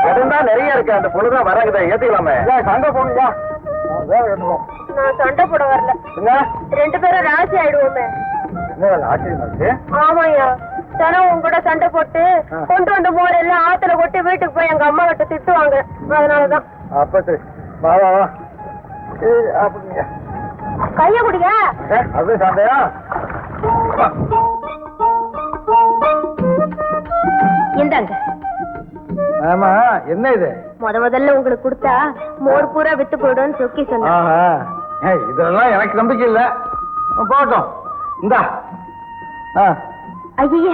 இடம்தான் நிறைய இருக்கு. அந்த பொண்ணுதான் வராங்கதான் ஏத்துக்கலாமே. சண்டை போடுங்க. நான் சண்டை போட வரல. ரெண்டு பேரும் ராசி ஆயிடுவோமே. ஆமாயா, தினம் உங்க கூட சண்டை போட்டு கொண்டு வந்த மோர் எல்லாம் ஆத்துல கொட்டி வீட்டுக்கு போய் எங்க அம்மா கிட்ட திட்டுவாங்க. அதனாலதான். அப்ப சரி, வா வா வா. கைய குடிங்க. அது சண்டையா? இந்தாங்க. ஆமா, என்ன இது? முதல்ல உங்களுக்கு கொடுத்தா மோர் பூரா வித்து போயிடும் சொக்கி சொன்ன. இதெல்லாம் எனக்கு நம்பிக்கை இல்ல. போட்டோம். இந்தா. ஐயே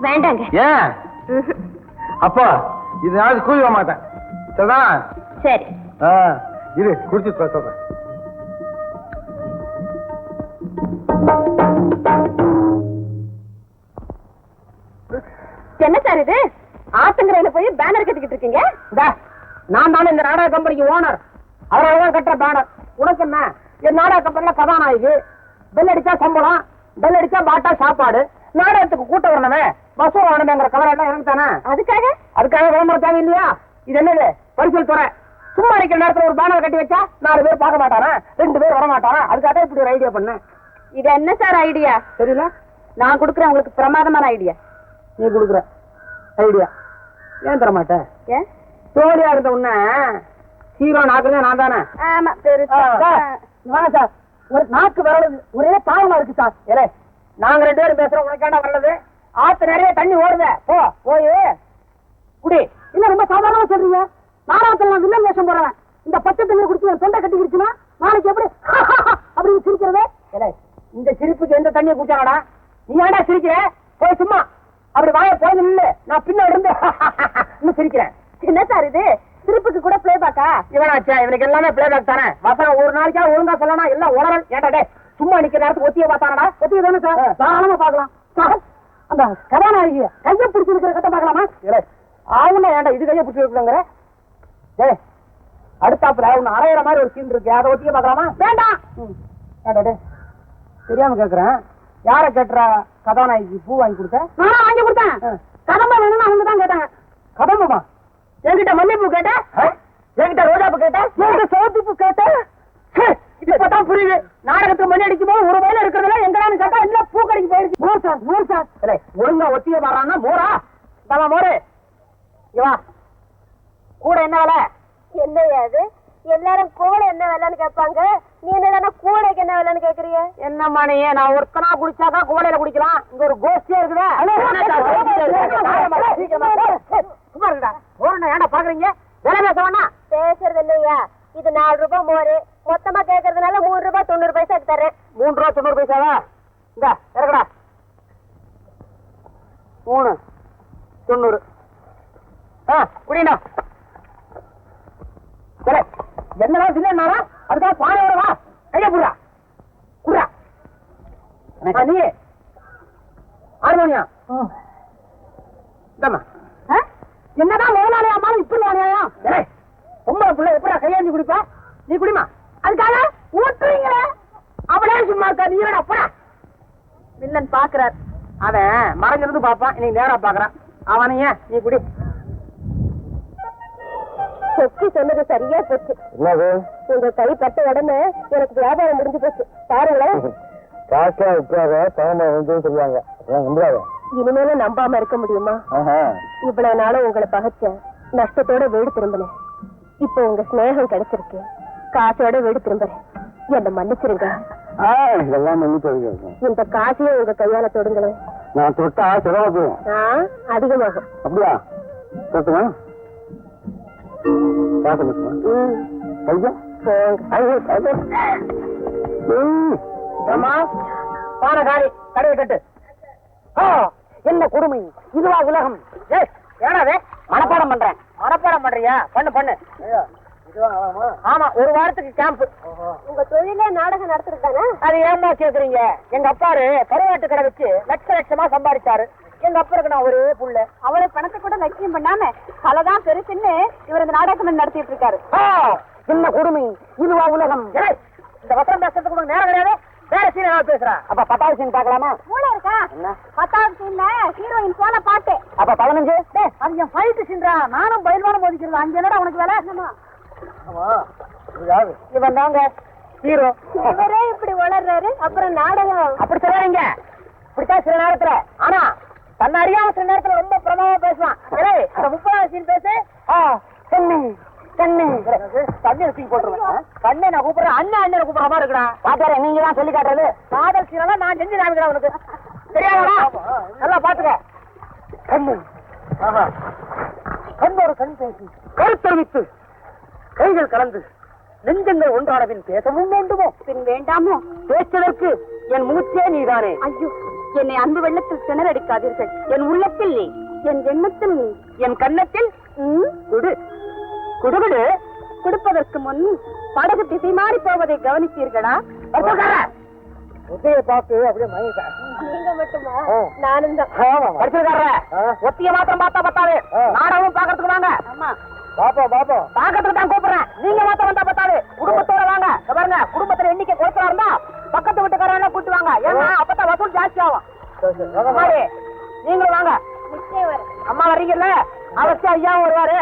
வேண்டாங்க. ஏன்? அப்பா இது நாளைக்கு கூலி வர மாட்டேன். சரிதான்? சரி. இது குடிச்சு சொல்றேன். என்ன சார் இது? ஆத்தங்கரையில போய் பேனர் கட்டிக்கிட்டு இருக்கீங்க? நான் தானே இந்த நாடக கம்பெனிக்கு ஓனர். அவரால் கட்டுற பேனர். உனக்கு என்ன? என் நாடக கம்பெனில கதாநாயகி. பெல் அடிச்சா சம்பளம், பெல் அடிச்சா பாட்டா சாப்பாடு. நாடகத்துக்கு கூட்ட வரணுமே, பஸ் வரணுமேங்கிற கவலை எல்லாம் எனக்கு தானே. அதுக்காக விளம்பரம் தேவை இல்லையா? இது என்னது? பரிசல் துறை. சும்மா இருக்கிற நேரத்துல ஒரு பேனர் கட்டி வச்சா 4 பேர் பார்க்க மாட்டாரா, 2 பேர் வர மாட்டாரா? அதுக்காக இப்படி ஒரு ஐடியா பண்ணேன். இது என்ன சார் ஐடியா? தெரியல. நான் கொடுக்குறேன் உங்களுக்கு பிரமாதமான ஐடியா. நீ கொடுக்குற ஐடியா ஏன் தர மாட்டேன்? ஏன்? தோழியா இருந்த உன்ன ஹீரோ நாக்குறதே நான் தானே. ஆமா பெருசா. சார் ஒரு நாக்கு வரது ஒரே பாவமா இருக்கு சார். ஏலே, நாங்க 2 பேரும் பேசுறோம், உனக்காண்டா வரது? ஆத்து நிறைய தண்ணி ஓடுத. போய் குடி. இல்ல ரொம்ப சாதாரணமா சொல்றீங்க. நாடகத்துல நான் வில்லன் வேஷம் போடுறேன். இந்த பச்சை தண்ணி குடிச்சு ஒரு தொண்டை கட்டிக்கிடுச்சுன்னா நாளைக்கு எப்படி அப்படின்னு சிரிக்கிறது? ஏலே, இந்த சிரிப்புக்கு எந்த தண்ணியை குடிச்சாங்கடா? நீ ஏன்டா சிரிக்கிற? போய் சும்மா அப்படி வாய போய் நில்லு. நான் பின்னாடி இருந்து இன்னும் சிரிக்கிறேன். என்ன சார் இது? சிரிப்புக்கு கூட பிளே பாக்கா? இவனாச்சா? இவனுக்கு எல்லாமே பிளே பேக் தானே. வசனம் ஒரு நாளைக்கா ஒழுங்கா சொல்லணும். எல்லாம் உணரல். ஏன்டா சும்மா நிக்கிற நேரத்துக்கு ஒத்திய பார்த்தானடா? ஒத்திய தானே சார், தாராளமா பாக்கலாம் சார். அந்த கதாநாயகிய கையை பிடிச்சிருக்கிற கட்ட பாக்கலாமா? ஆவுன்னா ஏன்டா இது கையை பிடிச்சிருக்குங்கிற? அடுத்தாப்புல ஒண்ணு அரையிற மாதிரி ஒரு சீன் இருக்கு, அதை ஒத்திய பாக்கலாமா? வேண்டாம். தெரியாம கேக்குறேன். யார கேட்டுற கதாநாயகி பூ வாங்கி கொடுத்த? நானா வாங்கி கொடுத்தேன். கதம்பம் வேணும்னு அவங்க தான் கேட்டாங்க. கதம்பமா? என்கிட்ட மல்லிப்பூ கேட்ட, என்கிட்ட ரோஜாப்பூ கேட்ட, என்கிட்ட சோத்துப்பூ கேட்ட. இப்பதான் புரியுது. நாடகத்துக்கு மணி அடிக்கும் போது ஒரு வயல இருக்கிறதுல எங்கடான்னு கேட்டா இல்ல பூ கடைக்கு போயிருக்கு. நூறு சார். ஒழுங்கா ஒத்திய வர்றான்னா மோரா? தவா மோரு இவா கூட என்ன வேலை? என்னையா அது? எல்லாரும் கூட என்ன வேலைன்னு கேட்பாங்க. நீ என்னடா கூடைக்கு என்ன வேலைன்னு கேக்குறீங்க? என்னம்மா நீ? நான் ஒருத்தனா குடிச்சாதான் கூடையில குடிக்கலாம். இங்க ஒரு கோஷ்டியா இருக்குதா? சும்மா இருக்கா? ஒரு ஏன்டா பாக்குறீங்க? வேலை பேச வேணா? பேசுறது இல்லையா? இது 4 ரூபாய் மோரு. மொத்தமா கேக்குறதுனால 3 ரூபாய் 90 பைசாக்கு தரேன். 3 ரூபா 90 பைசாவா? இந்த இறக்கடா. 3 90. குடினா என்னடா இல்லைன்னாரா? அதுக்காக பானை வரவா? கையா புடுறா குடுறா. நீ ஹார்மோனியம் என்னதான் முதலாளியாமாலும் இப்படி வாங்கியா? பொம்பளை பிள்ளை எப்படா கையாண்டி குடிப்பா? நீ குடிமா. அதுக்காக ஊற்றுவீங்களே அவளே சும்மா இருக்கா? நீ வேணா அப்படா. வில்லன் பாக்குறார். அவன் மறைஞ்சிருந்து பாப்பான், இன்னைக்கு நேரா பாக்குறான். அவனையே நீ குடி. சொக்கி சொன்னது சரியா போச்சு. உங்க கை பட்ட உடனே எனக்கு வியாபாரம் முடிஞ்சு போச்சு. பாருங்களேன். காசா விற்காத பணமா வந்து சொல்லுவாங்க. இனிமேலும் நம்பாம இருக்க முடியுமா? இவ்வளவு நாளும் உங்களை பகைச்சேன், நஷ்டத்தோட வீடு திரும்பினேன். இப்போ உங்க ஸ்நேகம் கிடைச்சிருக்கு, காசோட வீடு திரும்புறேன். என்ன மன்னிச்சிருங்க. இந்த காசையே உங்க கையால தொடுங்களேன். நான் தொட்டா செலவாகும். அதிகமாகும். அப்படியா? தொட்டுமா? பானகாரி கடையை கட்டு. என்ன கொடுமை இதுவா உலகம்? ஏனாவே மனப்பாடம் பண்றேன். மனப்பாடம் பண்றியா? பண்ணு. ஆமா, ஒரு வாரத்துக்கு கேம்ப். உங்க தொழிலே நாடகம் நடத்துறது தானே? அது ஏமா கேக்குறீங்க? எங்க அப்பாரு கருவாட்டு கடை வச்சு லட்சமா சம்பாதிச்சாரு. எங்க அப்பருக்கு நான் ஒரே புள்ள. அவரை பணத்தை கூட லட்சியம் பண்ணாம கலைதான் பெருசுன்னு இவர் இந்த நாடகம் நடத்திட்டு இருக்காரு. என்ன கொடுமை இதுவா உலகம்? இந்த வசனம் பேசுறதுக்கு உங்களுக்கு நேரம் கிடையாது. வேற சீன் ஏதாவது பேசுறேன். அப்ப 10வது சீன் பாக்கலாமா? மூளை இருக்கா? என்ன? 10வது சீன்ல ஹீரோயின் போன பாட்டு. அப்ப 15? அது என் ஃபைட் சீன்டா. நானும் பயில்வானம் போதிக்கிறது. அங்க என்னடா உனக்கு வேலை? ஆமா. இவன் தாங்க ஹீரோ. இவரே இப்படி வளர்றாரு, அப்புறம் நாடகம் அப்படி சொல்லாதீங்க. இப்படித்தான் சில நேரத்துல. ஆனா தன்னை அறியாம சில நேரத்துல ரொம்ப பிரமாதமா பேசுவான். அந்த 30வது சீன் பேசு. கண்ணு கண்ணு தண்ணி தூக்கி போட்டுருவேன். கண்ணை நான் கூப்பிடுறேன். அண்ணன் கூப்பிடுற மாதிரி இருக்குடா. பாத்தாரு நீங்க தான் சொல்லி காட்டுறது. காதல் சீனெல்லாம் நான் செஞ்சு காமிக்கிறேன் உனக்கு. தெரியாதா? நல்லா பாத்துக்க. கண்ணு கண்ணோடு கண் பேசி கருத்தறிவித்து கைகள் கலந்து நெஞ்சங்கள் ஒன்றானவின் பேசவும் வேண்டுமோ? பின் வேண்டாமோ? பேசுவதற்கு என் மூச்சே நீதானே. ஐயோ, என்னை அன்பு வெள்ளத்தில் திணறடிக்காதீர்கள். என் உள்ளத்தில் நீ, என் எண்ணத்தில் நீ, என் கன்னத்தில் குடு குடுகுடு. கொடுப்பதற்கு முன் படகு திசை மாறி போவதை கவனித்தீர்களா? ஒத்தையை பார்த்து அப்படியே மயங்கிட்டேன். நீங்க மட்டுமா? நானும் தான். ஒத்திய மாத்திரம் பார்த்தா பத்தாது. நாடகமும் பாக்கிறதுக்கு வாங்க. ஆமா, பாப்பா பாக்கிறதுக்கு தான் கூப்பிடுறேன். நீங்க மாத்திரம் வந்தா பத்தாது. குடும்பத்தோட வாங்க. பாருங்க, குடும்பத்துல எண்ணிக்கை குறைச்சலா இருந்தா பக்கத்து வீட்டுக்காரங்க கூட்டு வாங்க. ஏன்னா அப்பதான் வசூல் ஜாஸ்தி ஆகும். நீங்களும் வாங்க. நிச்சயம் வரும். அம்மா வர்றீங்கல்ல, அவசியம் ஐயாவும் வருவாரு.